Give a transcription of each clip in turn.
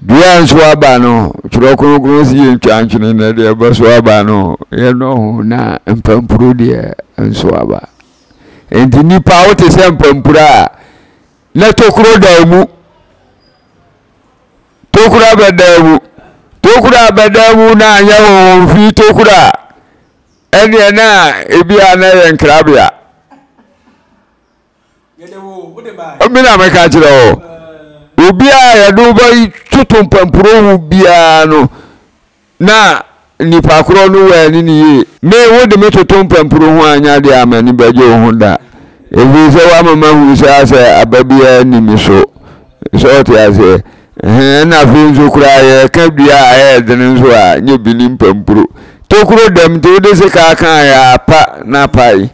dua nso aba no tro kronkron si ntwanchene na de ba so aba no ye no na mpampuro de nso aba enti nipa wote se mpampura na tokuro da mu tokura beda mu na anya wo fi tokura ene na ebia na ye nkrabia omina meka kire o obia ya do boy tutum pampuro hu bia no na nipa kro no wa ni ye me wo de me tutum pampuro hu anya de amani baje hu da ebi se wa mama hu se ase ababia ni mi so ti ase na fi nso kura ye ka bia e de nso a nye binim pampuro tokuro dem te de se ka kan ya pa na pai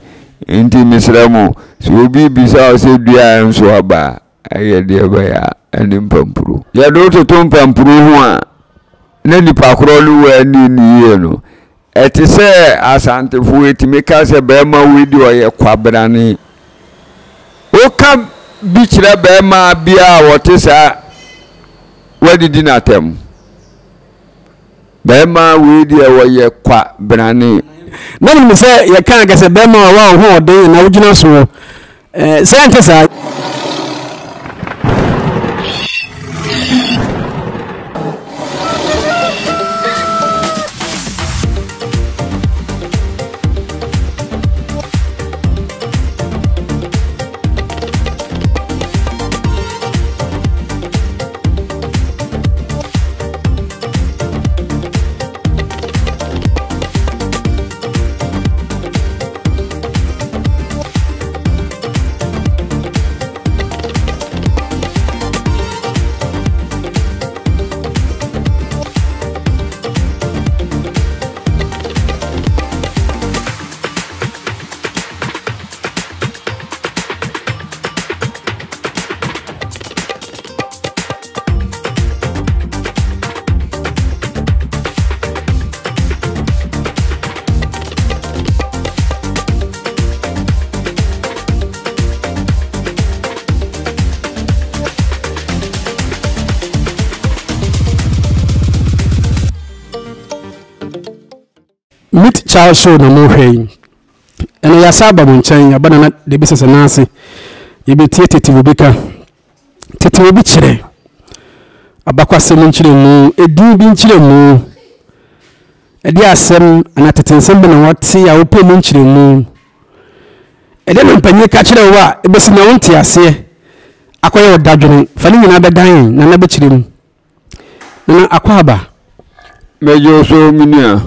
enti misramu so obi bisa o se dua nso aba aye de ba ya ani mpampuro ya do to mpampuro ho a na nipa kro lu wa ni ye no eti se asantefo etimi ka se be ma wedi o ye Kwabranee o ka bi kire be ma bia wote sa wadidi na tem be ma wedi o ye Kwabranee na ni se ye kan ga se be ma wa ho de na wugina so se ante sa Meet Charles show na mo hwei ene ya saba mo nchen ya bana na de bi sese na ase ye be tie tete obika tete obi kire abakwase mo nkire mu edu bi nkire mu edi asem ana tete nsem be na wote ya wo mo nkire mu ede no mpanye ka kire wo a ebesi na wonte ase akoye wodadwene fani nyina bedan na na be kire mu na akwaba mejo so minia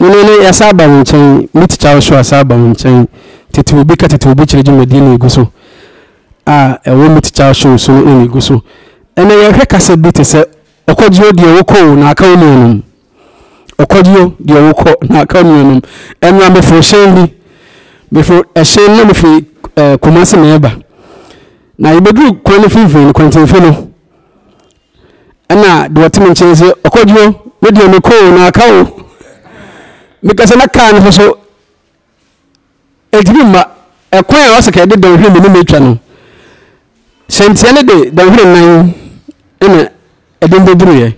nene ya saba nchen Meet Charles show saba nchen tete obi ka tete obi kire jumadi na eguso ewo Meet Charles show so na eguso ene ye hwe kase bi te se ɔkwadwuo de wokɔ na aka onunum ɔkwadwuo de wokɔ na aka onunum enwa me fo hyenli me fo ehyen na me fi komase na eba na yebedu kwan fifin kwantenfe no ana de wotem nchen se ɔkwadwuo we de me kɔ na aka o because na kan so edimma ekwan a wasaka de don hwe me metwa no sentia ne de don hwe nan ena edin beduru ye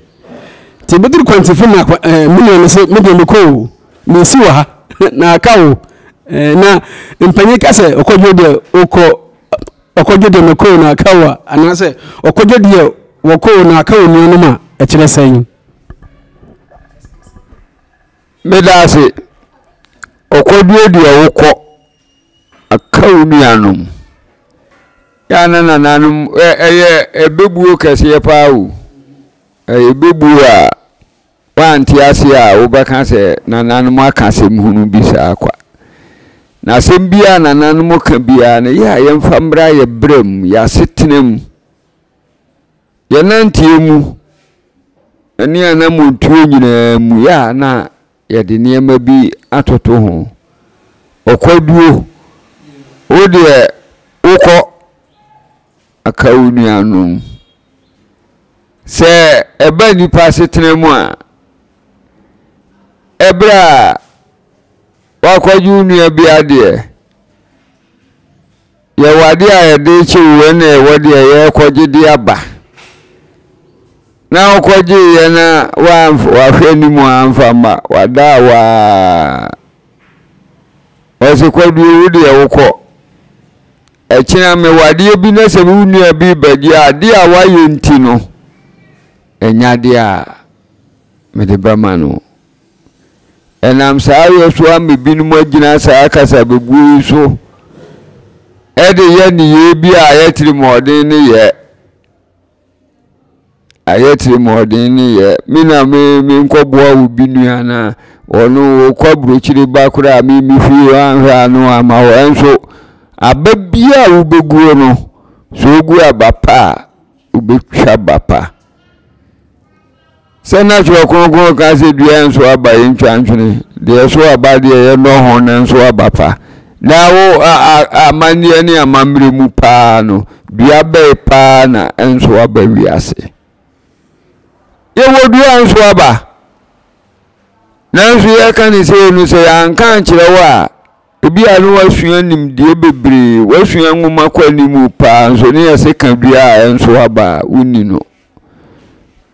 ti beduru kwantifu na million se me ko me si wa na aka o na mpanye ka se okodwo de okodwo de me ko na aka wa ana se okodwo de wo ko na aka o ni ma e kire san medase okodwo de wokɔ akaw nuanom ya nananum ebebuo kese pa o ebebuo a wanti ase a wobaka se nananum aka sem hunu bisa akwa na sem bia nananum ka bia na ya yemfa mbra ye brem ya setenem ye nantiemu ani anamu tuo nyina mu ya na ye de niema bi atoto ho okwaduo o de wokɔ akaw nuanom se eba nipa setenemu a ebra wakwadwuo nua bi ade ye wade a ye de chiwe na wade ye kwagye de aba na ɔkɔgye yɛ na wahwɛ ni mu amfama wada wa ɔse Kwadwuo de wokɔ ɛkyina me wade bi na sɛ me nua bi bagi ade a wayɛ nti no ɛnyade a me de bama no ɛnam saa yɛ so ame binom agyina saa kasa bebuo so ɛde yɛ ne yɛ bi a yɛtiri mɔden ne yɛ ayɛtiri mɔden ne yɛ mina me nkɔboa wo bi nua na ɔno wokɔbrokyire ba kora me fi anhwɛ ano ama wo enso aba bia wo beguo no so ogu abapa wo betwa bapa sɛ na hwɛ kronkron ka sɛ dua enso aba yɛntwa ntwene de so aba de yɛ no ho na enso abapa na wo amanie ne amamre mu pa no dua bɛ pa na enso aba wiase ye wodua enso aba nanso ye kan sɛ no sɛ anka nkyerɛ wa ebi anu wasua nimdie bebre wasua nwoma kwani mu pa nso ne yɛ ka dua enso aba wuni no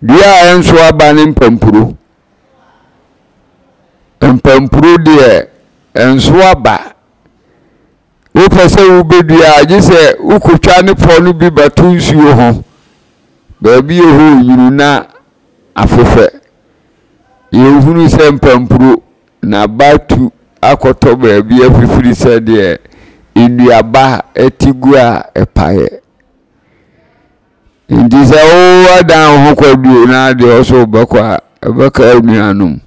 dua enso aba ne mpampuro de enso aba wo pɛsɛ wo bedua agye sɛ ukotwa ne pɔ no bi batu nsuo ho baabi ho yuru na afofɛ yehunu sɛ mpampuro na batu akɔtɔ baabi afifiri sɛ deɛ nduaba etigu a ɛpaeɛ nti sɛ wo adan ho Kwadwuo na deɛ ɔso bɛkɔ a ɛbɛka anuanom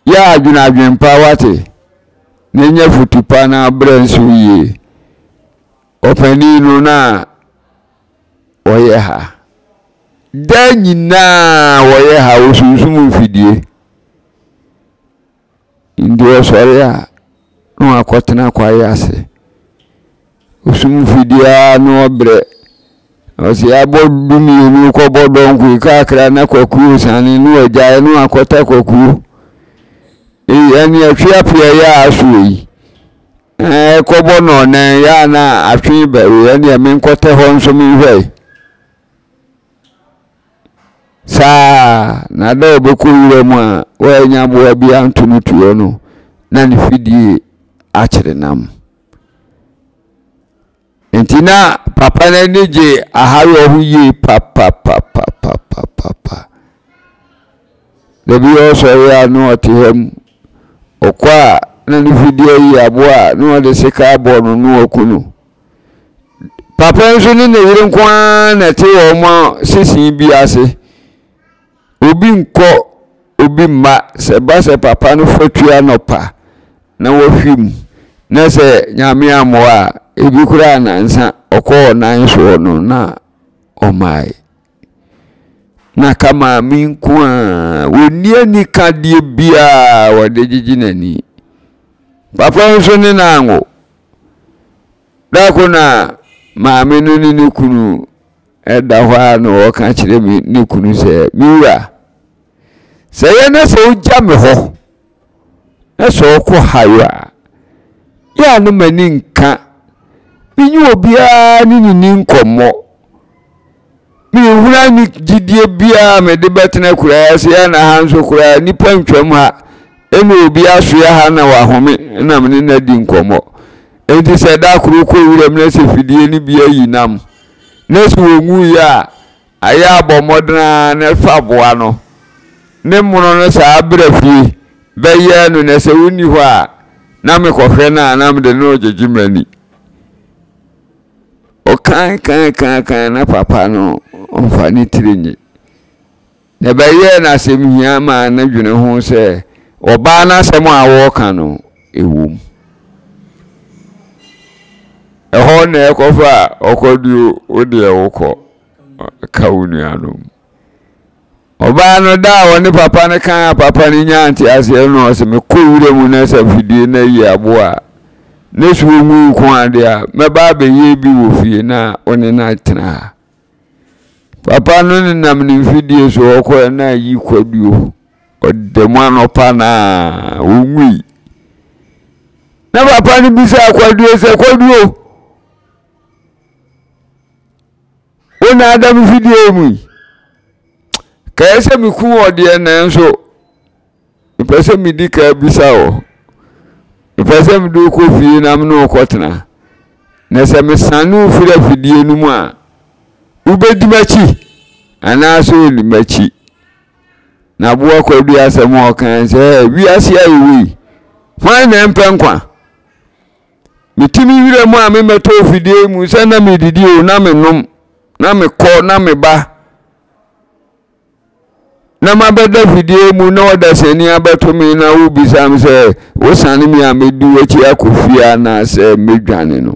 yɛ adwene pa wate ne nya futupa na brɛ nso yie ɔpani no na ɔyɛ ha da nyinaa wɔyɛ ha osunsum mfidie ndi ɔsɔre a no akɔtena kwae ase osum mfidie no ɔbrɛ ɔsi abɔ dumi no kɔbɔ donku kakra na Kwakuo sane no agyae no akɔta Kwakuo yani atwiapia ya asoyi kɔbɔ no na ya na atwe ba yani menkɔtɛ hɔ nso menhwɛ saa na da obekɔ wura mu a wanya boa bi antono tuo no na ne fidie akyere nam entina papa na nije ahawo ho yi papa da bi ɔsɔre ya no ɔteham okwa na ne fidie yi aboa no ɔde sika abɔ no no akunu papa nso ne yire nkwa na te wɔ ma sisi bi ase obi nkɔ obi ma se ba se papa no fatua no pa na wahwim na se nyame amoa ebi kura na nsa okɔ nan so no na omai na kama minku a woni ani kadie bia wode giginani papa nso ne na anwo da ko na maame no ni kunu ɛda hɔ no ɔka kyerɛ me ne kunu sɛ miwura sɛ yɛ na sɛ ugya me hɔ na sɛ ɔkɔ hayo a yɛ no mani nka minyi obiara ne ni nkɔmmɔ mi hura ni gidie biara me de betena kura sɛ ya na ha nso kura nipa ntwam ha ene obi aso ya ha na wahome na me na di nkɔmmɔ enti sɛ da kuro kɔ wura me na sɛ fidie ni bia yi nam na so ongu ya aya abɔmɔdena na fa boa no ne mono no saa brafie bɛyɛ no na sɛ woni hɔ a na me kɔhwɛ na me de no gyegyimani o kan na papa no onfa ni tirinyi na bɛyɛ na asɛm hia ma na dwene ho sɛ ɔbaa na asɛm a wɔka no ewom ɛhɔ na ɛkɔfa ɔkwadwuo ode ɛwokɔ ka wonuanom ɔbaa no da wɔne papa no kan papa no nya ante asɛ no ɔsɛ me kɔwura mu na sɛ fidie na yi aboa ne so mu nko ade a mɛba bɛyɛ bi wɔ fie na one na tena papa no ne nam ne fidie so ɔkɔ na yi Kwadwuo ɔde mu anɔpa na ɔnwi na papa no bisa Kwadwuo sɛ Kwadwuo ona adam fidie mu kaese mi ku ode na nso pese mi di ka bisa o pese mi do ko fi na no kotena na se me sanu fira fidie nu mu a ubedi machi ana so ni machi na bo akwadua asem o kan se wi ase ayi fa na mpenkwa mitimi wire mu a me meto fidie mu se na me didi o na me nom na me ko na me ba na mabeda fidie mu na oda seni abeto me na wo bisam se wo sane mi a medi wachi akofia na se medwane no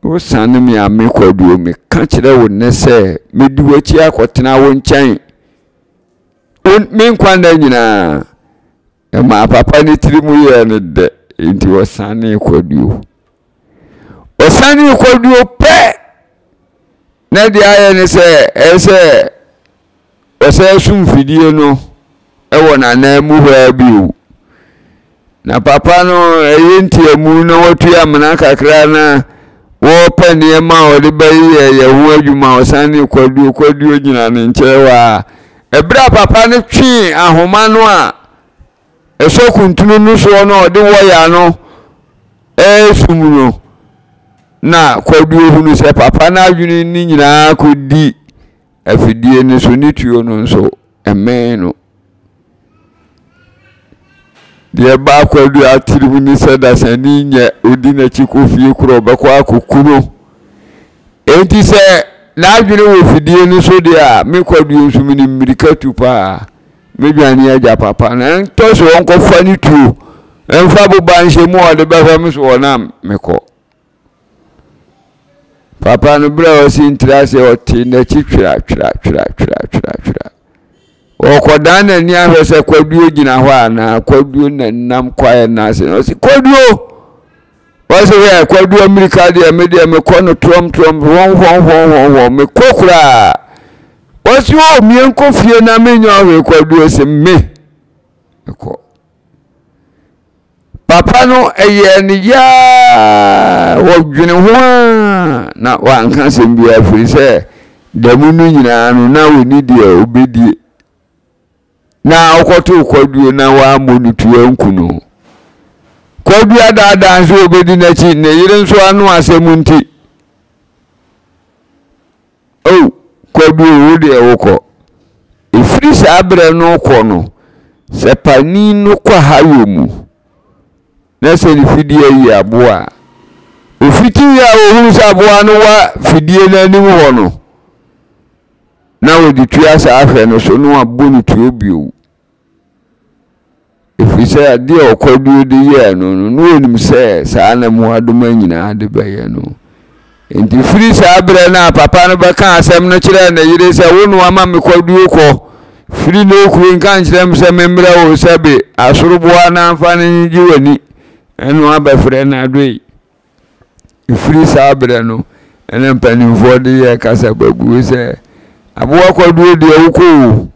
wo sane mi a me kwaduo me ka kire wo ne se medi wachi akotena wo nkyɛn me nkwanda nyina ma papa ni tirimu ye ne de nti wo sane kwaduo pe na dia ye ne se ese ose sum fidie no ewo na na mu ha biu na papa no eyenti emu na watu ya mna kakra na wo panie ma o de bayi ye hu adwuma osane kwaduo nyina ne nchewa ebra papa ne twi ahoma no a eso kuntunu no so no de wo ya no sum no na kwaduo hunu se papa na adwuni ni nyina kodi afidie ne so ni tuo no nso emeno de ba kwadu atirimu ni seda sani nya odi na chikofie kuro bako akokuro enti se na adwene wo fidie ne so de a me kwadu nsumi ni mirikatu pa me dwane aja papa na to so onko fa ni tuo emfa bo banhye mu ode ba fa me so na meko papa no bra o sintrase o ti na chitwira wokɔ na ni ahwese kwaduo gina ho ana kwaduo na nam kwae na se no si kwaduo wase we kwaduo amerika de me de me kɔ no trom won me kokura wase o mi enko fie na me nya we kwaduo se me kɔ papa no eye ni ya wo dwene ho na wa nka se mbia firi se damu no nyina no na we ni de obedie na okoto kwaduo na wa monutu ankunu kwaduo dada nso obedi na chi ne yire nso anu asemu nti kwaduo wo de wokɔ ifiri sa abre no kɔ no se pani no kwa hayo mu na se ni fidie yi aboa ofiti ya ohun sa aboa no wa fidie na ni ho no na wo di tua sa ahwe no so no abonu tuo bio ifise ade okwaduo de ye no onim se sa na mu adoma nyina de baye no enti firi sa abre na papa no beka asem no kire na yire se wo no ama me kwaduo ko firi no okuru nka nkire se memra wo sabe asoroboa na amfa ne jiwani eno abafre na adoi ifiri sa abre no ene mpanimfo de ye kasa bagu se aboa kwaduo de wokɔ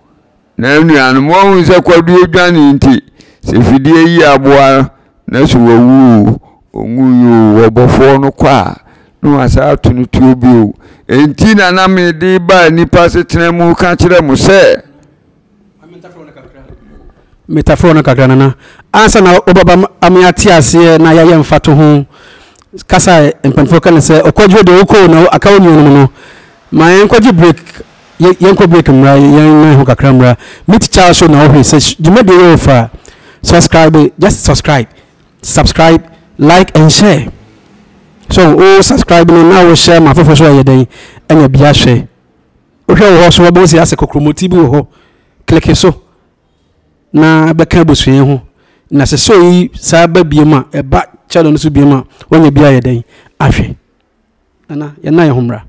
na nuanu mo hu se kwaduo dwane nti se fidie yi aboa na so wawu onguyo obofo no kwa no asa atunu tuo bio enti na me de ba nipa setena mu ka kire mu se metaforo na kakra na ansa na obaba amiati ase na ya mfato ho kasa empanfo kan se okwadwo de wokɔ na akawo nyu no ma yenkwaji break yenko break mra yen ho kakra mra meet Charles show na ho se jumade we fa subscribe, just subscribe, like and share. So subscribe now we share my first show yeday and you be share. Okay, we also want to ask kokromoti bi ho click so na beka bosuye ho na se so yi sa ba biema e ba channel no so biema when you be yeday ahwe ana ye na ye homra.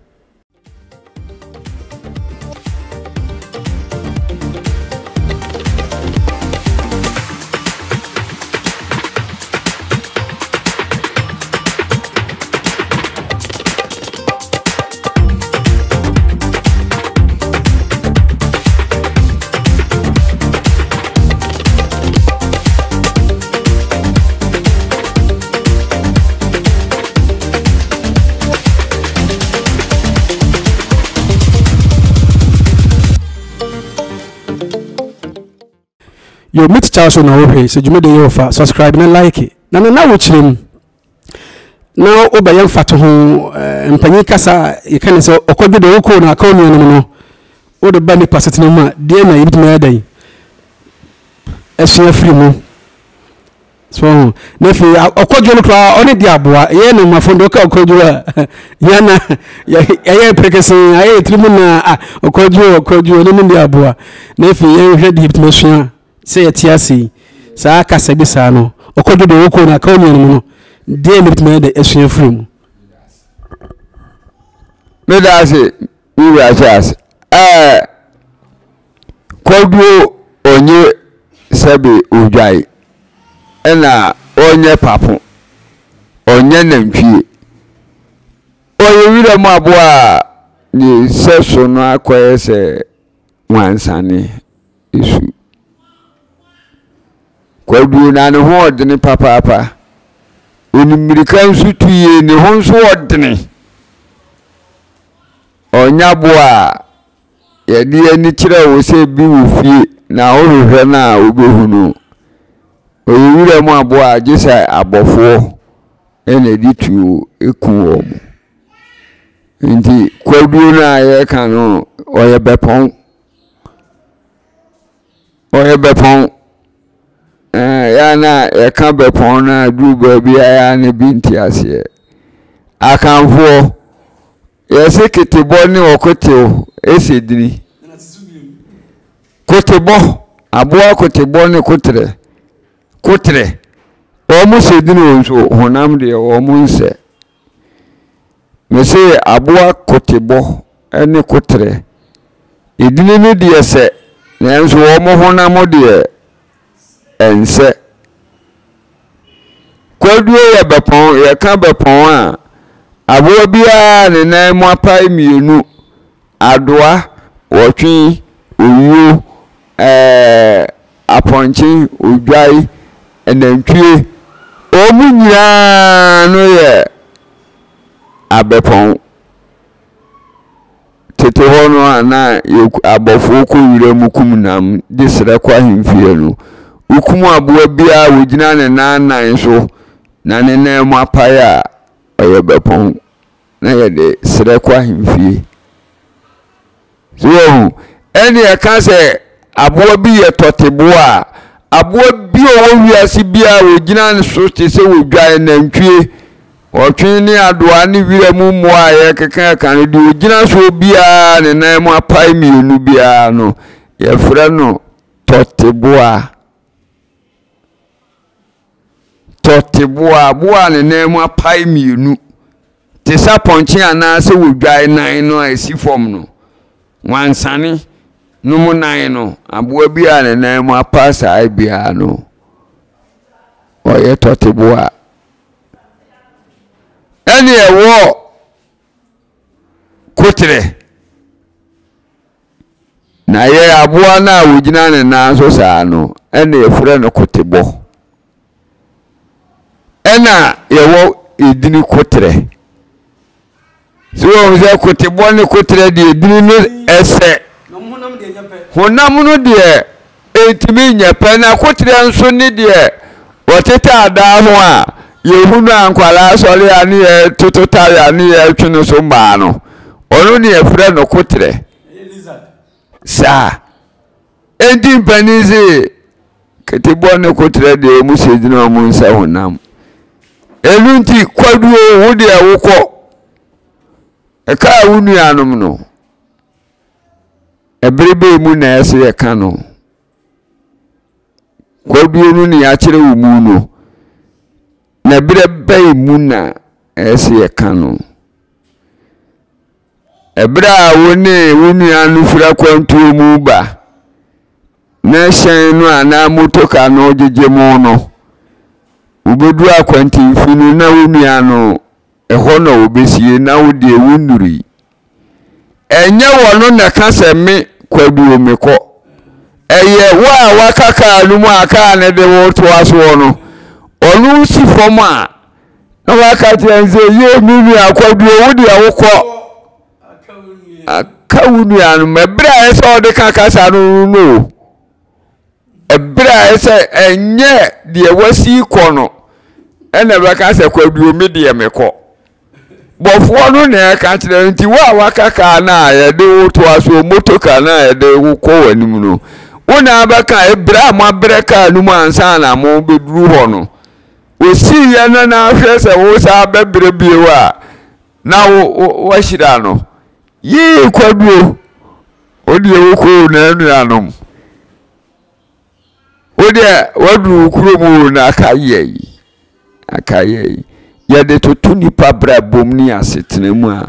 yo meet Charles na wo hwe se dwuma de yo fa subscribe na like na wo kyerem na obayem fato ho mpanyi kasa yekane se ɔkwadwo de wokɔ na aka onu no wo de ba ni pasetena mu a de na yibituma yadan esua free mu so na fi ɔkwadwo no kra ɔne di aboa ye na mafondo ka ɔkwadwo a ya na ya prekesen aye trimu na ɔkwadwo ne mu di aboa na fi ye hwɛ di yibituma sua se yetiase saa kasa bi saa no ɔkwadwo de wokɔ na aka onu no de yibituma de esua free mu me da se mi ya chas kwadwo onye sebe ujai ena onye papo onye nantwie oye wira mu aboa ni seso no akoye se wansane isu kwadwo na ne ho odene papa oni mirika nsu tuye ne ho nso odene onya boa yedi ani kire wo se bi wo fie na ohwehwe na obehunu oyewura mu aboa gisa abofo ene ditu eku omo ndi kwadwo na ye kan no oye bepon ya na ye kan bepon na du ba bia ya ne binti ase akanfo yese ketebo ni okoteo esedini kotebo aboa kotebo ni kotre omu sedini onso honam de omu nse mese aboa kotebo ene kotre edini ni de ese na enso omu honam de ense kwadwo ya bepon ya kan bepon a aboa bia ne nan mu apai mienu adoa wotwe oyo aponchi odwai enantwie omunyira no ye abepon tete hono ana abofo ko wire mu kumnam disere kwa himfie no ukumu aboa bia wogina ne nan so na ne nan mu apai a oye bepon na ye de sere kwa himfie so eni e kan se aboa bi ye toteboa aboa bi o wiase bia wogina ne so te se wodwae nantwie otwe ne adoa ne wira mu moa ye keka kan de wogina so bia ne nan mu apai mienu bia no ye frɛ no toteboa boa ne nan mu apai mienu te sa ponche ana se wodwae nan no asifom no wansane no mu nan no aboa bia ne nan mu apasa ai bia no oye toteboa ene ewo kotre na ye aboa na wogina ne nan so saa no ene efre no kotebo ena yewo edini kotre so o se kotebo ne kotre de edini no ese honam no de etimi nyepe na kotre nso ne de oteta ada ho a yehunu ankwala sori ani e tototari ani e twino so mba no onu ne efre no kotre sa endi mpanize ketebo ne kotre de mu sedina mu nsa honam elunti kwadwo wo de wokɔ eka wunu anom no ebrebe mu na ese ye ka no kwadwo nu ne ya kire wo mu no na brebe mu na ese ye ka no ebra woni wunu anu fura kwantu mu ba na hyen no ana motoka no jeje mu no ubedu akwanti finu na wunu anu eho na obesie na wode wunuri enye wono na kase me kwadwo mekɔ eye wa wakaka alumu aka ne de wo to aso no onu si fom a na waka tenze ye mimi akwadwo wode awokɔ aka wunu anu mebra eso de kaka sa no ebra ese enye de wasi kɔ no ena bɛka sɛ kwadwuo me de mekɔ bɔfoɔ no na ɛka kyerɛ nti wa wakaka na yɛde wo to aso motoka na yɛde wo kɔ wanim no wona bɛka ebra ma breka no mu ansa na mo beduru hɔ no osi yɛ na ahwɛ sɛ wo sa bɛbrɛ bie wa na wo hyira no yi kwadwuo odi wo ko na anuanom odi wadu kuromu na akaye yɛde toto nipa bra bom ni asetena mu a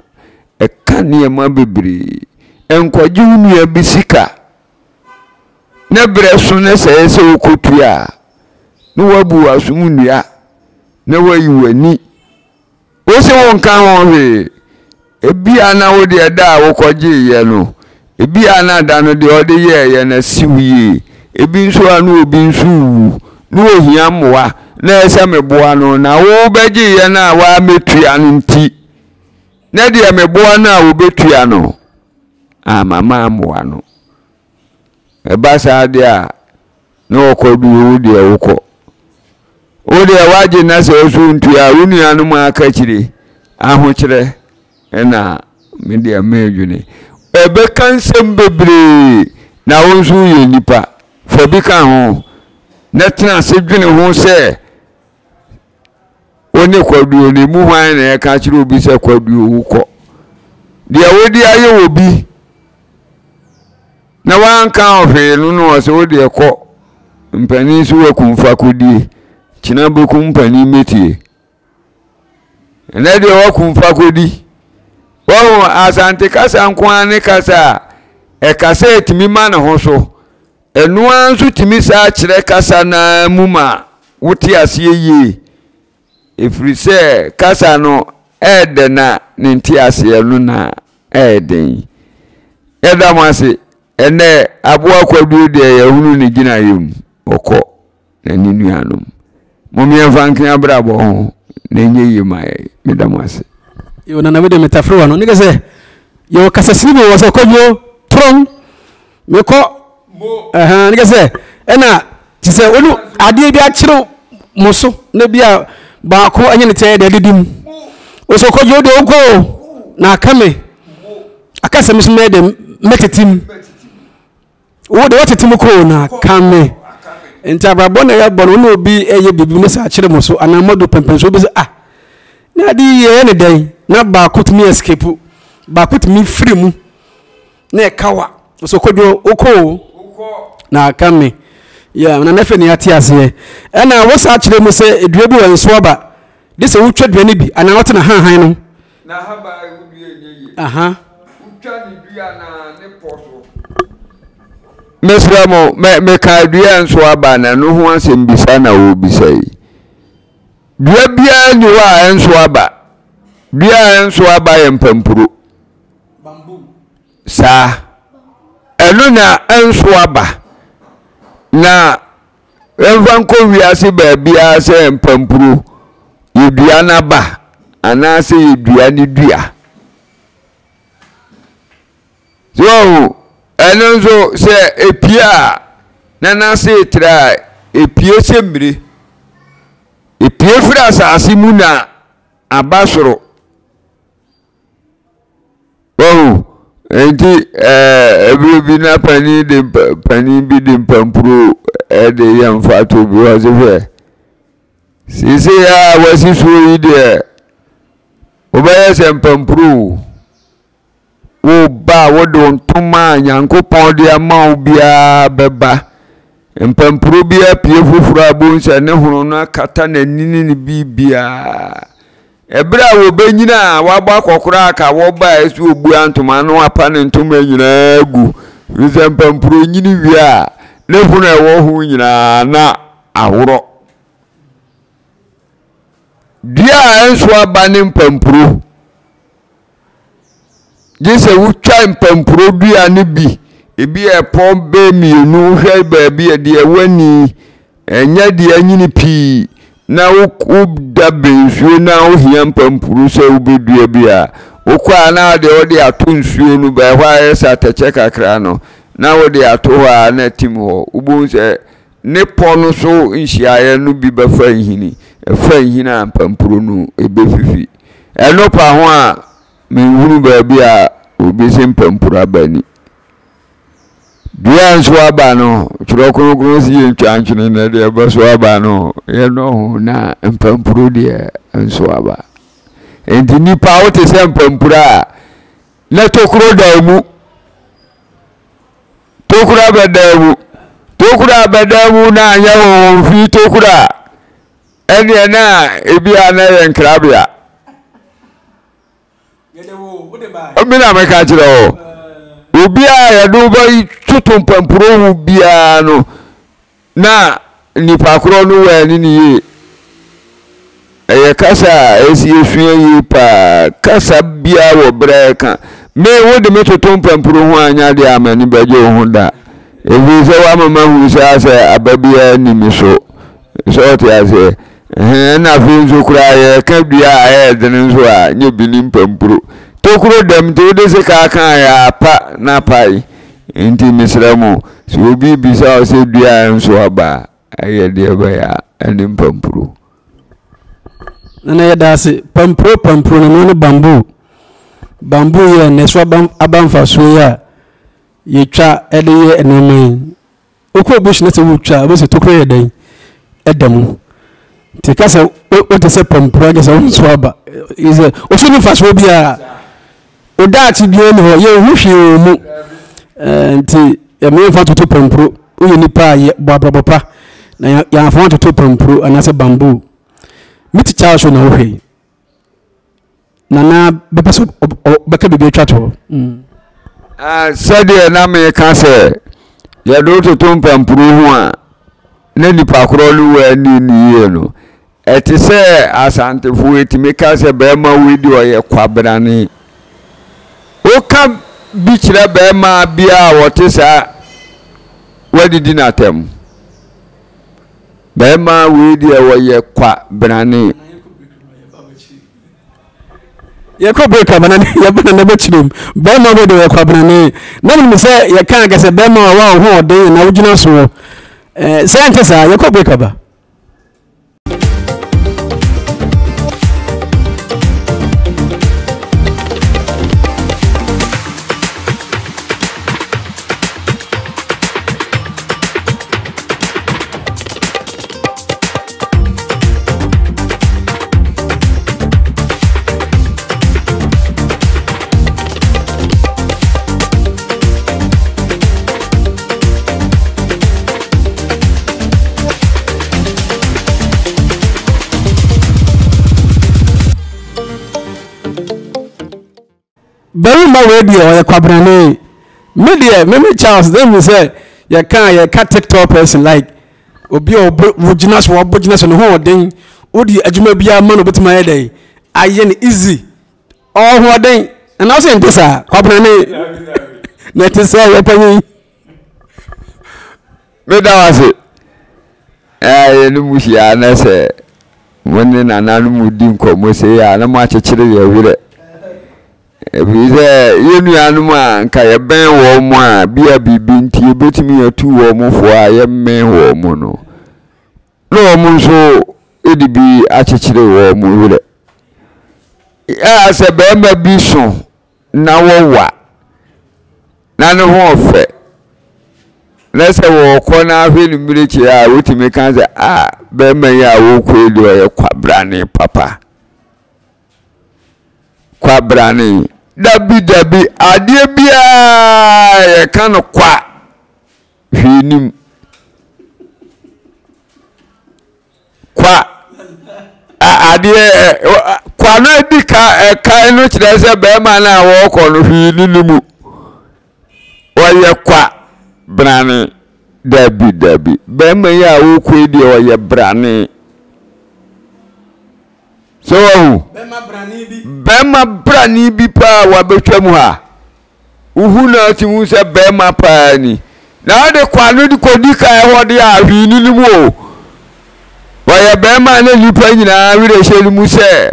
ɛka nneɛma bebree enkwaji nua bisika na brɛ so na sɛ wokotua na wabu asum nua na wayi wani wo se won kan ho he ebia na wo de da wokɔgye ye no ebia na da no de ɔde ye na siwie ebi nso anu obi nso no ohia mmoa na ese meboa no na wo begye ye na wa metua no nti na de meboa na wo betua no mama mmoa no eba sa de a na okɔdu de wokɔ o de waje na se osu ntua wunua no ma aka kire ahokyere na me de amedwene ebe kansem bebre na wonsu ye nipa fo bi kan ho na tena se dwene ho se oni kwadwuo ni mu hwan na aka kire obi se kwadwuo wokɔ de wodi aye obi na wanka ohwe no no se wodi ekɔ mpani su wakumfa die china boku mpani metie ene de wakumfa kodi wo asante kasa nkwane kasa e kasa etimi ma ne ho so enu anso timi sa kire kasa na muma wuti ase yie efrise kasa no ede na ne nti ase enu na eden edamase ene aboa kwadwuo de yahunu ne gina yem okɔ na ni nuanom momia fankin abrabo ho na nye yimae medamase yo na we de metafro no nige se yo kasasini wo so kwadwuo tron mekɔ nige se ena ti se onu ade bi a kyerɛ mo so na bia ba ko anya ne tɛ de didim o so kwadwuo de okɔ na akame akasa mi so me de metetim wo de watetim ko na kame enti abrabɔ na ya bɔ no obi eye bibi ne sa kyerɛ mo so anamodo pempenso bi se na ade ye ne dan na ba kotumi escape ba kotumi free mu na kawa so kwadwo okɔ na kame ya na nafe ne ate ase na wo sa kyerɛ mo se edua bi wanso aba de se wotwa dua ne bi ana wote na han no na haba udua yeye utwa ni dua na ne poso mesramo me ka dua nso aba na no ho asem bisa na wo bisa yi dua bia ni wa nso aba dua nso aba ye mpampuro bambu sa eno na nso aba na Kɔnfankɔ wiase ba bia se mpampuro ye dua na ba ana se ye dua ni dua so enonzo se epia na na se tra epie sembre epie fra asase mu na abasoro enti ebi na pani bi de mpampuro de yamfa to bi wa se sise ya wasi so yi de obaye se mpampuro wo ba wo do ntoma Nyankopɔn de ama wo bia beba mpampuro bia pie foforo abonsa ne hono na kata na nini ne bibia ebra wo benyina wabɔ akɔkora aka wo ba esu obu antoma no apa ne ntoma nyina gu rise mpampuro nyini wi a ne hono ewo ho nyina na ahoro dia enso aba ne mpampuro Jese wutwa mpampuro dua ne bi ebi epon be mienu hwe ba bi e de wani enya de anyini pi na wo da bensuo na wo hia mpampuro se wo bedua bia wo kwa na de wo de ato nsuo no ba hwa esa teche kakra no na wo de ato ha na tim ho ubun se ne pono so nhyiaye no bi befa nhini efa nhina mpampuro no ebefifi eno pa ho a me wuru ba bia obi se mpampuro abani bia nso aba no tro kronkron si ntwanchene na de ba so aba no ye no ho na mpampuro de nso aba enti nipa wo te se mpampuro a na tokuro da mu tokura bedamu na anya ho fi tokura ene na ebia na ye nkrabia omina meka kire o obia ya do ba tutu mpampuro hu bia no na nipa kro no wa ni ye eye kasa esi efia yi pa kasa bia wo breka me wo de metoto mpampuro hu anya de amani baje ho da ebi se wa mama hu se ababia ni mi so te ase na fi nzo kura ye ka bia de nzo a nye bini mpampuro tokuro dem te de se ka kan ya pa na pai enti misramu so obi bi se bia nso aba aye de ba ya ani mpampuro na ya da se pampuro no bambu ye ne so abamfa so ya yetwa ede ye eneme okọ bush na se wutwa bo se tokro ye dan edam te kasa o te se pampuro je se so aba is o so ni fa so bia o da ti bi no ye hwehwe o mu nti ya me fa to pampuro o ye nipa ye boabopa na ya fa to pampuro anase bambu miti cha so na hwehwe nana bepaso beka bebe twato sade na me ka se ya do to mpampuro hu a na nipa kro lu wa ni ye no eti se asantefu etime ka se be ma wedi o ye Kwabranee o ka bi kire be ma bia wote sa wadidi na tem be ma wedi o ye Kwabranee ye ko break abana ye bana na bechirim be ma bo de Kwabranee na mi se ye kan ga se be ma wa ho de na wugina so se ante sa ye ko break aba very ma we bi o Kwabranee me Charles them say you can TikTok person like obi o wugina so no ho den odi adwuma bia ma no betima ye dey aye ne easy all ho den and also in this Kwabranee na te say ye panyi me da wase no muhia na se wonne na nanu mudi nkomo se ya na mo akekere ye wure ebize yenu anu a nka ye ben wo mo a bia bibi nti betimi atu wo mo fo a ye men wo mo no mo nso edibi akekere wo mo wure se be ma bi so na wo wa na no ho fe na se wo ko na ahwe ni mirechi a wotimi kan se be ma ya wo ko edi o ye Kwabranee papa Kwabranee dabi ade bia ye kan kwa hwinim kwa ade kwa na di ka no kire se be ma na wo ko no hwinimu wo ye Kwabranee dabi be ma ya wo ko edi o ye Branee so Bema Branee bi pa wa betwam ha uhu na timu se Bema pa ni na de kwano di kodi ka ho de ahwini ni mu wa ya Bema na nipa nyina wire hyeli mu se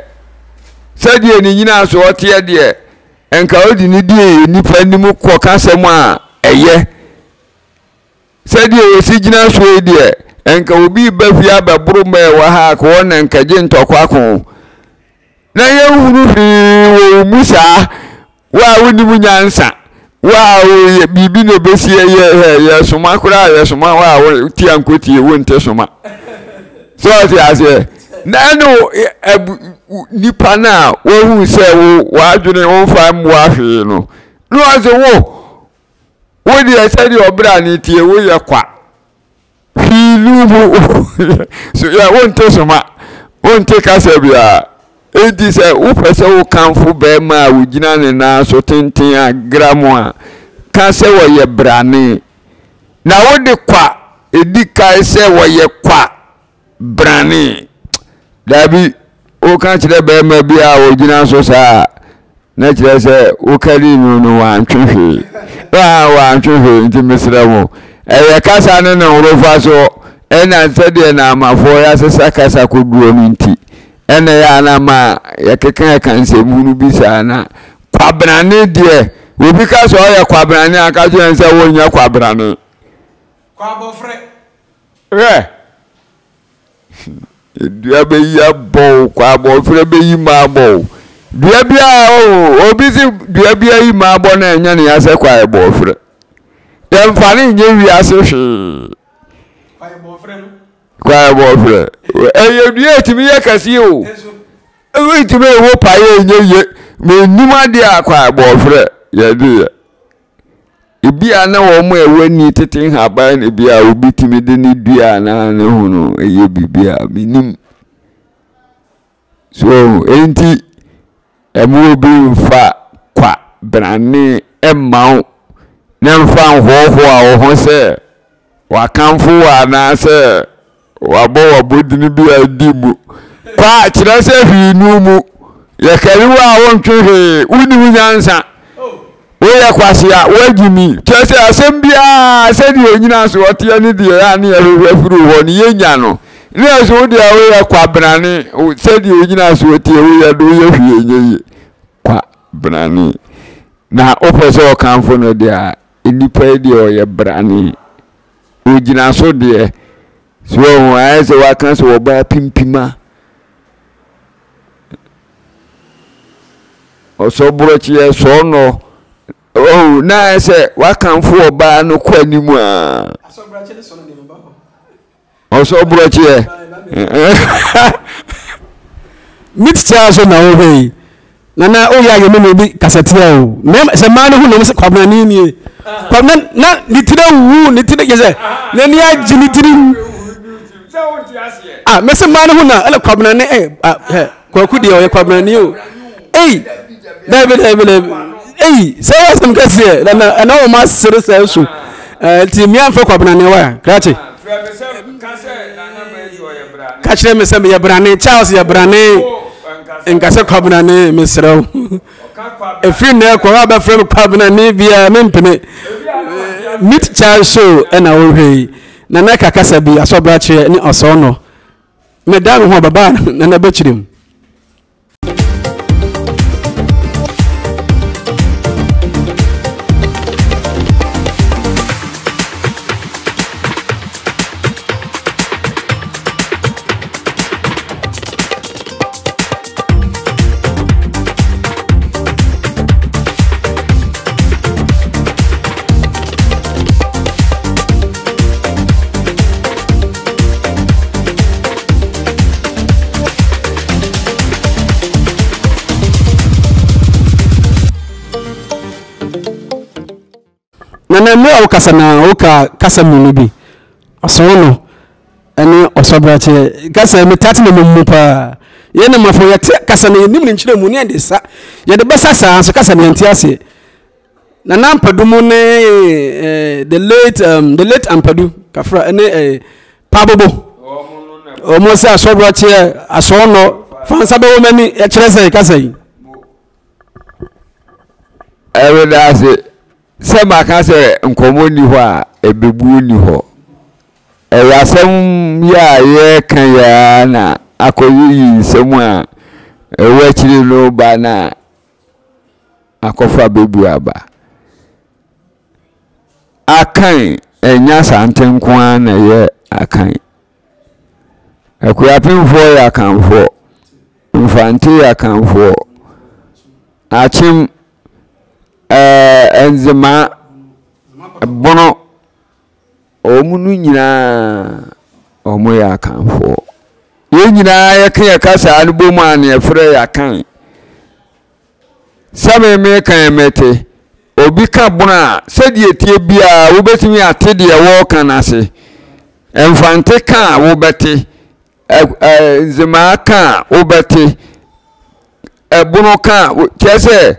die ni nyina so ote de enka odi ni die nipa ni mu ko kasem a eye die osi gyina so de enka obi bafia baburu me wa ha ko na enka je ntokwa ko na ye huru wo musa wa woni munyansa wa ye bibi no besi ye soma kura ye soma wa ti ankoti wo nte soma so ti ase na no nipa na wo hu se wo adwene wo fa mu ahwe no ase wo di ase di Kwabranee tie wo ye kwa filubu so ya wo nte soma wo nte kasa bia edi se wo pese wo kanfo be ma wo gina ne na so tenten a gramo a ka se wo ye brane na wo de kwa edi kai se wo ye kwa brane dabi o kan kire be ma bia wo gina so sa na kire se wo kari no wa ntwehwe wa ntwehwe nti mesra mo eye kasa ne no rofa so ena nsede na amafo ya sesa kasa koduo nti ena ya na ma ya kekan kan se munu bisa na Kwabranee de obi ka so ya Kwabranee aka so ense wo nya Kwabranee kwabofre dua be ya bo kwabofre be yi ma bo dua bia obi si dua bia yi ma bo na enya ne ya se kwabofre dem fani nye wi ase hwe kwabofre eye dua timi ye kase o ewe timi wo paye nye ye me numa dia kwabofre ya de ibia na wo mo ewani tete haba na bia obi timi de ni dua na ne hunu eye bibia minim so enti emu obi mfa Kwabranee emma na mfa hoho a ho se wakanfo na se wabo wabodini bia dimu kwa kire se hwi nu mu ye kariwa won twehwe uni munyansa we kwasea wagimi kese asem bia se di onyina so ote ani di ya ne ahwehwefuru ho ne yenya no ne so di we Kwabranee se di onyina so ote we ya do ye hwie nye Kwabranee na opeso kanfo no dia enipa di o ye brane ojina so de so ho ase wa kan so oba pimpima ɔsobrakyeɛ so no oh na ese wa kanfo oba no kwanimu a ɔsobrakyeɛ so no de mba ho ɔsobrakyeɛ mitcha so na wo hei na o ya yeme no bi kasetia o se ma no hu no se Kwabranee ni Kwabranee na litire wu litire yeze na ni agi litire se won ti ase me se ma no hu na ele Kwabranee kwaku de o ye Kwabranee o david se ya sem kase na o ma sere se so ti mi anfa Kwabranee wa krache ka kire me se me ye brane Charles ye brane enkase Kwabranee mesraw efri na kwa ba frem Kwabranee bia mempene meet child show na wo hwei na kakasa bi asobrakyeɛ ne ɔsɔno me dan ho baba na bakyirim na me o kasa na o ka kasa mu bi ɔsɔno ene ɔsobrakyeɛ kasa me tate na mu pa ye na mafo ye te kasa na nim ne nkyerɛ mu ne de sa ye de besa sa so kasa ne ntia se na nampadu mu ne the late ampadu kafra ene pabobo o mo se asobrakyeɛ ɔsɔno fansa be wo mani e kyerɛ se kasa yi everydase se maka se nkomo ni ho a ebebu ni ho yasem ya ye kan ya na akoyi semu a ewachiri no ba na akofa bebu aba Akan enya santen kwa na ye Akan Akuyapemfoɔ yɛ akanfoɔ, mfante yɛ akanfoɔ, akyem enzema bono ɔmo no nyinaa ɔmo yɛ akanfoɔ. Yɛn nyinaa yɛka yɛ kasa no bom a ne yɛfrɛ yɛ akan. Sɛme me kan mete obi ka bono a sɛdeɛ tie bia wobɛtumi ate deɛ wɔka nase. Mfante ka wobɛte, enzema ka wobɛte, bono ka kyerɛ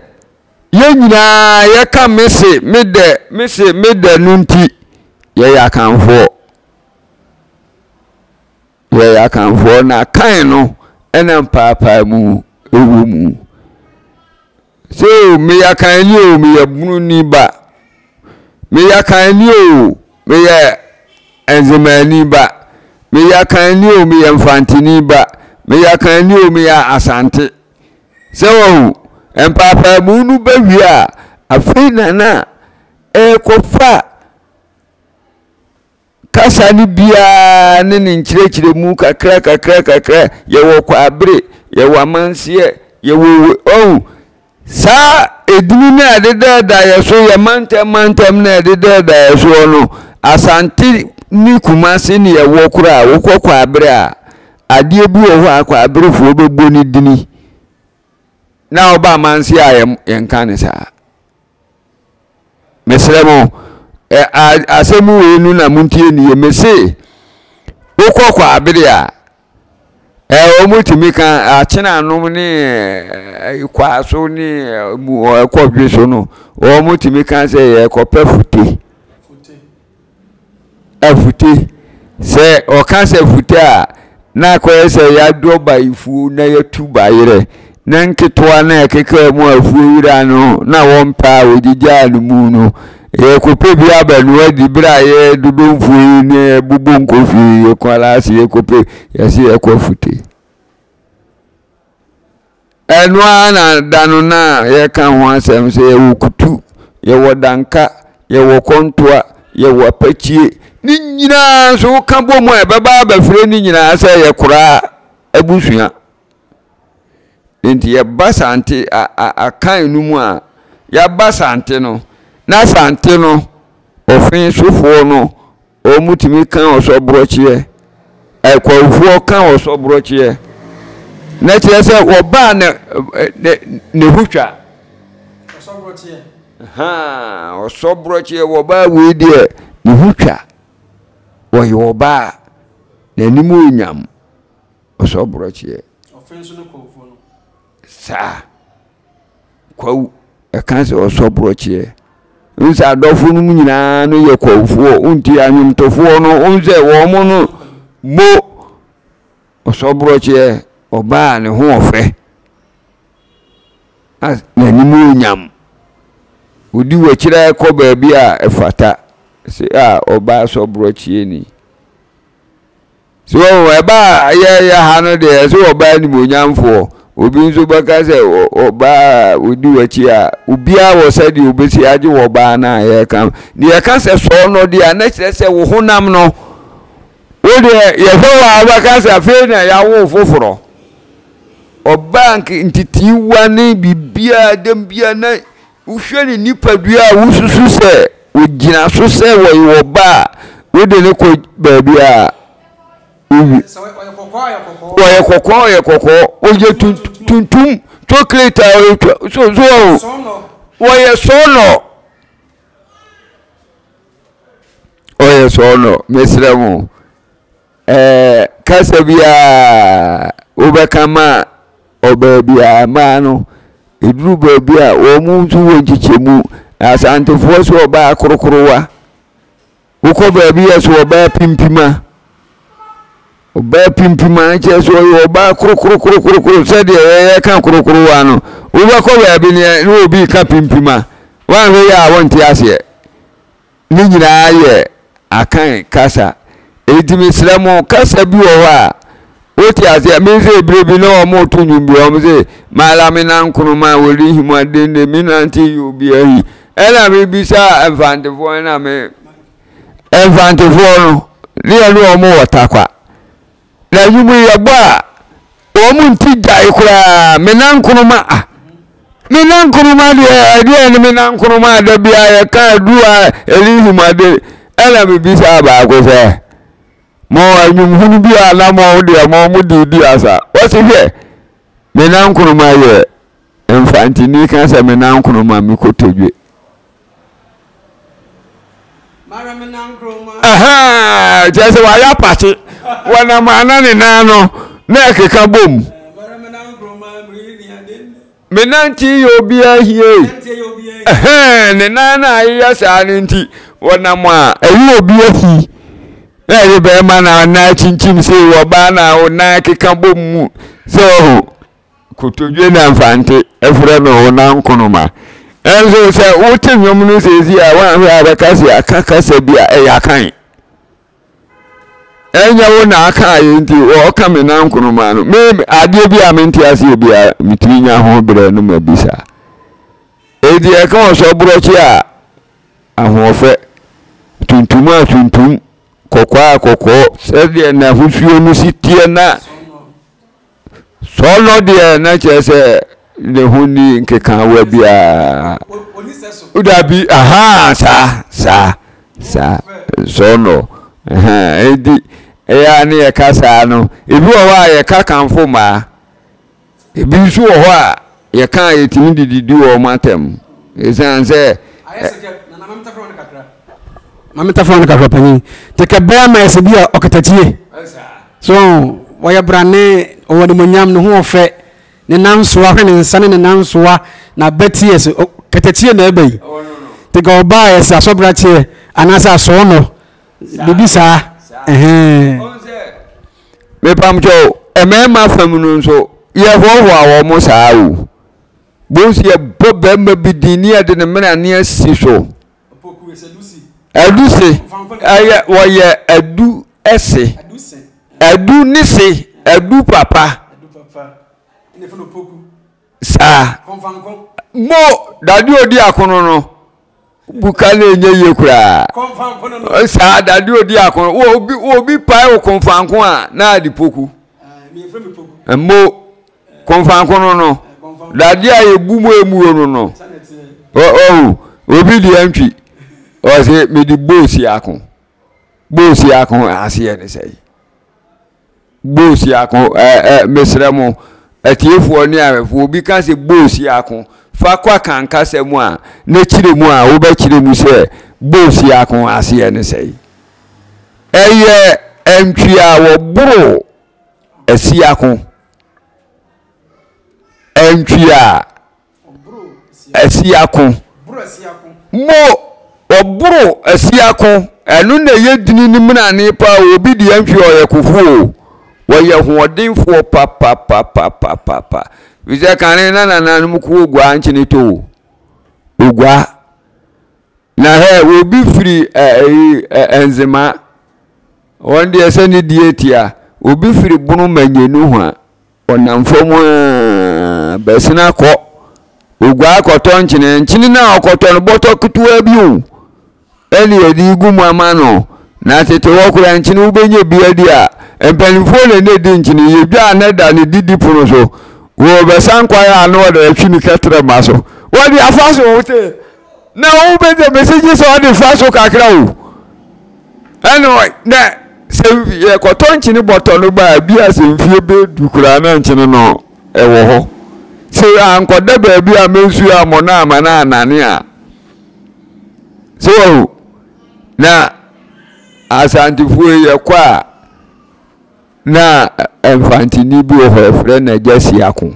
yɛn nyinaa yɛka mese mede no nti yɛyɛ akanfoɔ. Yɛyɛ akanfoɔ na kan no ɛna mpaapaa mu ewu mu. So meyɛ kan ni o meyɛ bunu ni ba, meyɛ kan ni o meyɛ enzema ni ba, meyɛ kan ni o meyɛ mfante ni ba, meyɛ kan ni o meyɛ asante. So mpaapaa mu no bawie a afei na kofa kasa ni bia ne nkyerɛkyerɛ mu kakra yɛwɔ Kwabranee, yɛwɔ amanseɛ, yɛwɔ saa edini na ɛdeda yɛso yɛ mantam na ɛdeda yɛso no asante ni kumase ne yɛwɔ kora wokɔ Kwabranee a adeɛ bi wɔ hɔ a Kwabrenefoɔ bɛbɔ ne dini na oba amanseɛ a yɛnka ne saa. Mesrɛ mo asɛmu wei nu na muntie ni yɛmese wokɔ Kwabranee a omutimi kan akyena anom ne kwaso ne kɔdwe so no omutimi kan sɛ yɛkɔpɛ fute sɛ ɔka sɛ fute a na akɔyɛ sɛ yɛadɔ bayifuo na yɛtu bayerɛ na nketewa na ɛkeka mu afuo wira no na wɔmpa a wɔgyigyaa no mu no yɛkɔpɛ bi abɛno adi berɛ a yɛdodɔmfuo ne bubu nkɔfie yɛkɔalaase yɛkɔpɛ yɛse yɛkɔ fute. Ɛno a na da no na yɛka ho asɛm sɛ yɛwɔ kutu, yɛwɔ danka, yɛwɔ kɔntoa, yɛwɔ apachie ne nyinaa so woka bɔ mu a ɛbɛba abɛfrɛ ne nyinaa sɛ yɛkoraa abusua. Nti yɛba sante akan no mu a yɛba sante no na sante no ɔfen sofoɔ no ɔmutimi kan ɔsobrakyeɛ, ɛkwawufoɔ kan ɔsobrakyeɛ na kyerɛ sɛ wɔba ne hutwa ɔsobrakyeɛ wɔba wei deɛ ne hutwa wɔyɛ wɔba na nimu onyam ɔsobrakyeɛ saa kwawu ɛka sɛ ɔsobrakyeɛ nsa adɔfo no nyinaa no yɛ kwawufoɔ unti anwomtofoɔ no unse wɔn no mo ɔsobrakyeɛ ɔbaa ne ho ɔfɛ na nimu onyam odi wɔkyerɛ kɔ baabi a ɛfata sɛ a ɔbaa ɔsobrakyeɛ ni so ɛbaa yɛ ha no deɛ sɛ ɔbaa nimu onyamfoɔ obi nso bɛka sɛ ɔbaa odi wɔkyi a obiara wɔ sɛ deɛ obesi agye wɔ ɔbaa na yɛka ne yɛka sɛ sɔɔ no deɛ na kyerɛ sɛ wo honam no wo deɛ yɛhwɛ wɔ a bɛka sɛ afei na yɛawo foforɔ ɔbaa ntitiwa ne bibia dem bia na wohwɛ ne nipadua a wosusu sɛ wogyina so sɛ wɔyɛ ɔbaa wode ne kɔ baabi a wɔyɛ kɔkɔɔ oye tuntum chocolate so wɔyɛ sono mesrɛ mo kasa bia wobɛka ma ɔbaa bia ma no eduru baabi a wɔn nso wɔ nkyekyɛmu asantefoɔ so ɔbaa korokorowa wokɔ baabi yɛ so ɔbaa pimpima ɔbaa pimpima kyerɛ so ɔyɛ ɔbaa korokoro sɛdeɛ yɛka korokorowa no wobɛkɔ baabi ne obi ka pimpima wanhwɛ yɛ a wɔnte aseɛ ne nyinaa yɛ akan kasa enti mesrɛ mo kasa bi wɔ hɔ a wote aseɛ mesɛ ebire bi na ɔmo to nwum bi ɔmo sɛ malame nankono ma wɔri himu adende mi nante yɛ obi ahi ɛna mebisa mfantefoɔ no ne yɛ ne ɔmo wɔ takwa na nyumu yɛbɔ a wɔn nti gyae koraa menankonoma menankonoma deɛ ne menankonoma da bia yɛka adu a ɛlihumade ɛna bibisa baako sɛ mo anyumhunu bi a na mo deɛ mo didi asa wɔsi hwɛ menankonoma yɛ mfantini ka sɛ menankonoma mi kotodwe mara menankonoma jɛsɛ wa ya pati wana mana ne nano na ekeka bom mara menankonoma menanti yobia hie ne nana ayya sa ne nti wana mo a eyi obia hi na be ma na chinchim se wo ba na wo na keka bom mu so kotodwe na mfante efre no na nkonoma enzo se wote nwom no sezi a wan hwe abekase akakasa bia Akan enya wo na aka yenti wo ka me na nkonoma no me ade bia me ntiase bia mitirinya ho bere no mabisa edi e ka ɔsobrakyeɛ ahoɔfɛ tuntum kokɔ sɛdeɛ na husuo no sitie na sɔlɔ deɛ na kyerɛ ne huni nkeka wa bia udabi sa sɔlɔ edi eya ne yɛkasa no ebi wɔ hɔ a yɛka kanfo ma ebi nso wɔ hɔ a yɛka yɛtimi dididi wɔ matam esan sɛ mametafo no kakra panyin te ka bɛɛ ma ɛsɛ bi a ɔkatatie so wɔyɛ brane ɔwɔ de monyam no ho ɔfɛ ne nansoa hwɛ ne nsa ne nansoa na bɛtie so katatie na ɛbɛyi te ka ɔbaa ɛsɛ asɔbrakyeɛ anaasɛ asɔno bibi saa me pamcho emema famunu nso ye hoho a wo saa o bonsi ye bobe ma bidini ade ne mena ne asi so Aduse aya wo ye adu ese adu nisi adu papa sa mo dadi odi akono no bukale enye ye kura sa dadi odi akono wo obi pai wo Kɔnfankɔ a na adipoku mo Kɔnfankɔ no dadi a ebu mo emu no obi di antwi o se me di Bosiako ase ne sei Bosiako mesremo atiefo ni afo obi ka se Bosiako fa kwa kan kasa mu a na kire mu a wo ba kire mu se Bosiako ase ne sei eye entwi a wo buru asiako entwi a asiako mo oburu asiako enu na ye dini ni mna ne pa obi di entwi o yekufu wo ye hodenfo pa wize kan na mu ku ogwa nchini to ogwa na he obi firi enzema wonde eseni dietia obi firi bunu manyenu ho a onamfom besina ko ogwa akoto nchini na akoto no boto kutuwa biu eni edi gumu amano na tete wokura nchini ubenye biadi a empanifo ne di nchini yedwa na da ne didi pono so wo besankwa ya no da atwini ketre maso wodi afaso wote na wo beze message so wodi faso kakra o anyway na se ye koto nchini boto no ba bia se mfie be dukura na nchini no ewo ho se ankoda ba bia mensu amona amana anane a so na asantifu ye kwa na mfantini bi wo frɛ na Bosiako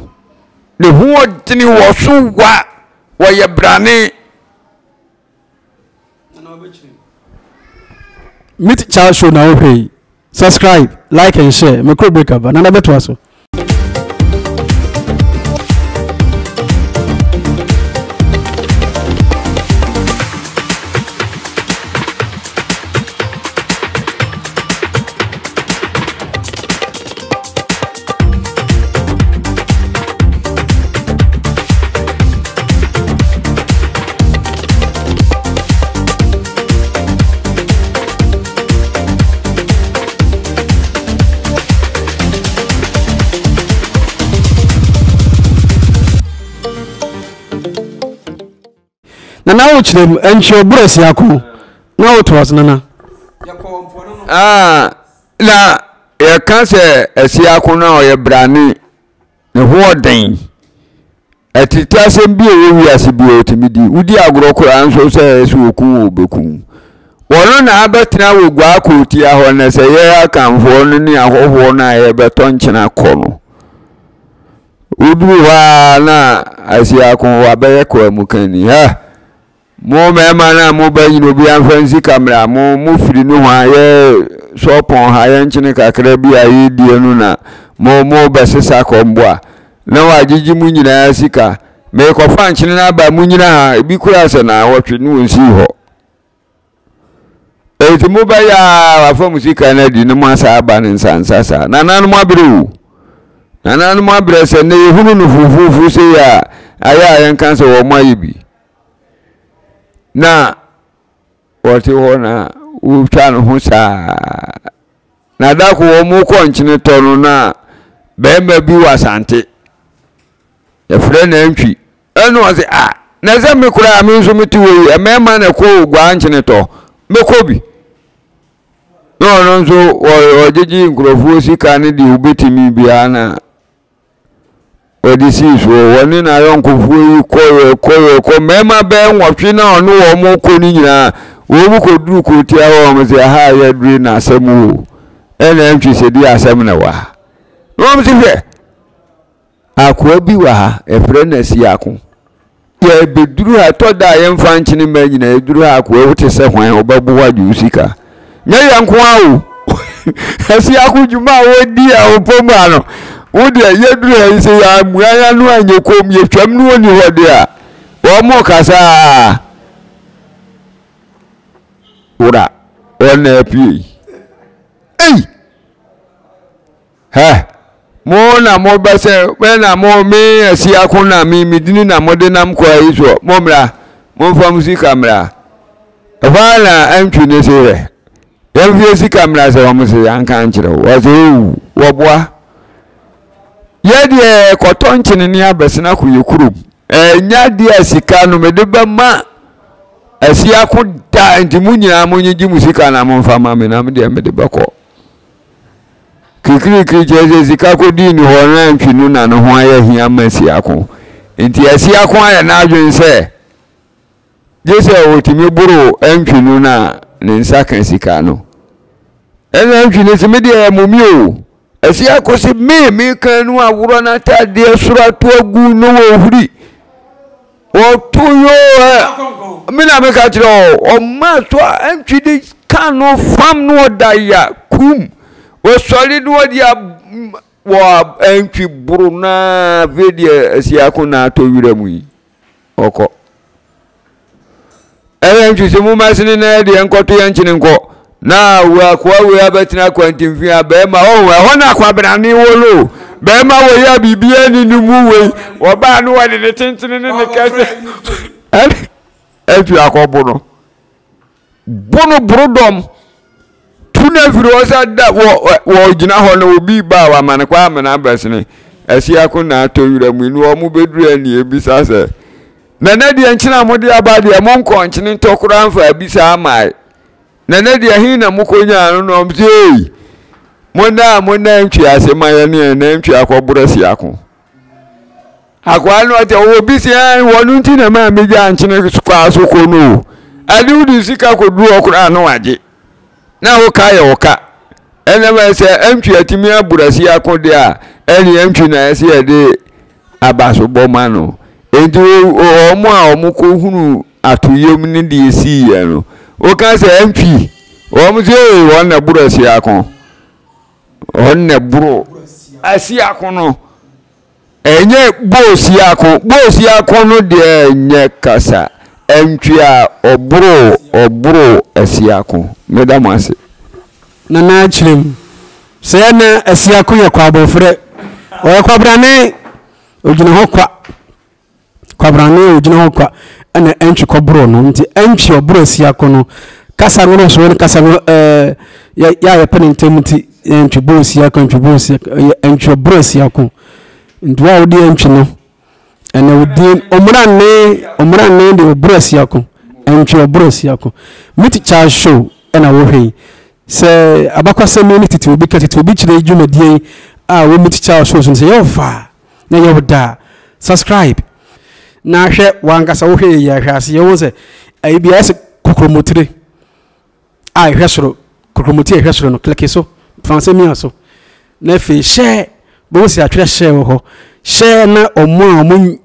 ne ho dini wo so wo ye brane meet Charles show na wo subscribe like and share me ko break up na na beto aso na wo kyerem enchi oburo siako na wo to nana na ya kanse asiako na o ye brane ne ho den atita sem bi ewi ase bi otimidi udi agoro ko anso se esu oku obeku wono na abetina wo gwa ko ti aho na se ye akanfo no ni ahoho na ye beto nkyena ko no udu wa na asiako wa be ko amukani ha mo mema na mo bayi no bi anfansi kamera mo firi no ha ye sopon ha ye nkyene kakra bi ayi die no na mo besesa komboa na wagigi mu nyina sika me ko fa nkyene na ba mu nyina ha bi kura se na wotwe no nsi ho eti mo ba ya wa fa musika na di no mo asa aba ne nsansasa na nanu mo abrewu na nanu mo abre se ne hunu no fufufu se ya aya yan kanse wo mo ayibi na wote ho na utwa no ho saa na da ko wo mo ko nkyene to no na be ma bi wasante ya fere na ntwi enu wase na ze me kura me nso meti wo e me ma na ko gwa nkyene to me ko bi no nso ojeji nkrofo sika ne di ubetimi bia na odisi so woni na yonkofu yi ko me ma be nwotwe na ono wo mo ko ni nyina wo bu ko duru ko tia wo mo se ha ya duru na asemu ena ntwi se di asem na wa no mo se fe akwa bi wa ha efre na si ako ya beduru ha to da ye mfa nkyene ma nyina eduru ha akwa wote se hwan obabu wadu sika nya yanko awo asi ako juma wo di a opomu ano wo de ye duru ha se ya muaya no anye kom ye twam no oni ho de a wo mo kasa ora ona pie ha mo na mo bese we na mo me asi akona mi dini na mo de nam kwa iso mo mra mo fa musika mra fa na antwi ne se re yan fi si kamera se mo se an kan kire wo se wo boa ye de koton kyene ne abesena ku yekurum nya de asika no me de ba ma asi akoda nti munyina mo nyigi musika na mo fa ma me na me de ba ko kikiri je sika ko di ni ho na ntwi nu na no ho aye hia ma asi ako nti asi ako aye na adwen se jese otimi buru ntwi nu na ne nsa kan sika no ena ntwi ne se me de momi o asi ako se me kan nu awuro na tade sura to agu no wo huri o to yo me na me ka kire o ma to ntwi de kan no fam no daya kum o solid wodia wa entwi bruna vedia asiako na to wiremu yi oko entwi se mu masini na de enkoto yankyene nko na wa kwa we abetina kwantimfi abema ho na Kwabranee wolo bema wo ya bibia ni numu we oba no wa de tentene ne kase entwi akobo no brodom tuna firosa da wo gina ho na obi ba wa man kwa amana abesene asiako na to wiremu ni o mu beduru ani ebisa se na de nkyena mo de abade mo nko nkyene ntokura amfa abisa amai na de ahina mo konya no no mzei mo na ntwi asemaye ne na ntwi akobura siako akwa no ate wo bisi an wonu nti na ma meja nkyene kwa so ko no ade udi sika ko duru okura no waje na wo ka ya woka ene ma se antwi atimi aburasi akode a ene antwi na se ya de abaso boma no enti omo a omo ko hunu atoyem ni de esi ya no o ka se antwi omo se won na burasi akon on na buro asi akon no enye bosi akon no de enye kasa entwi a oburo asiako medam ase na na chirem se na asiako ye kwa bofre o Kwabranee ojina ho kwa Kwabranee ojina ho kwa ana entwi kobro no nti entwi oburo asiako no kasa no so kasa no ya penintemuti entwi bosi akon entwi oburo asiako ndwa odi entwi no ene odi omran ne de oburo asiako entwe Bosiako meet Charles show na wo hwe se abakwase me tete obi ka tete obi kire dwumadie a wo meet Charles show so se yo fa na yo da subscribe na hwe wankasa wo hwe ya hwe ase yo se IBS kokromotire a hwe soro kokromotire hwe soro no click so fanse mi aso na fe share bo si atwere share wo share na omo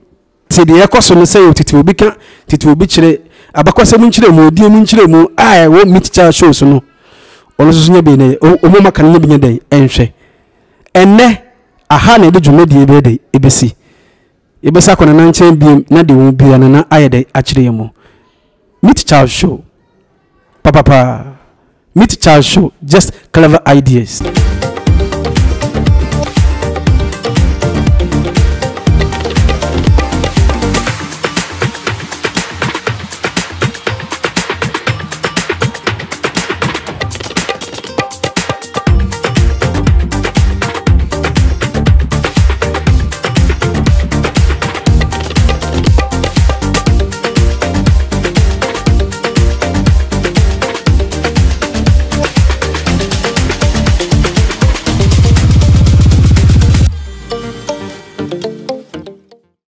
ti de ekoso no say tete obi ka tete obi kire abakwase mu nkire mu odi mu nkire mu a wo meet Charles show so no ono so nya be ne omo maka no binya den enhwe enne aha na de dwumadi ebe de ebesi ebesa kona na nchen biem na de wo bia na ayede akire mu meet Charles show papa meet Charles show just clever ideas.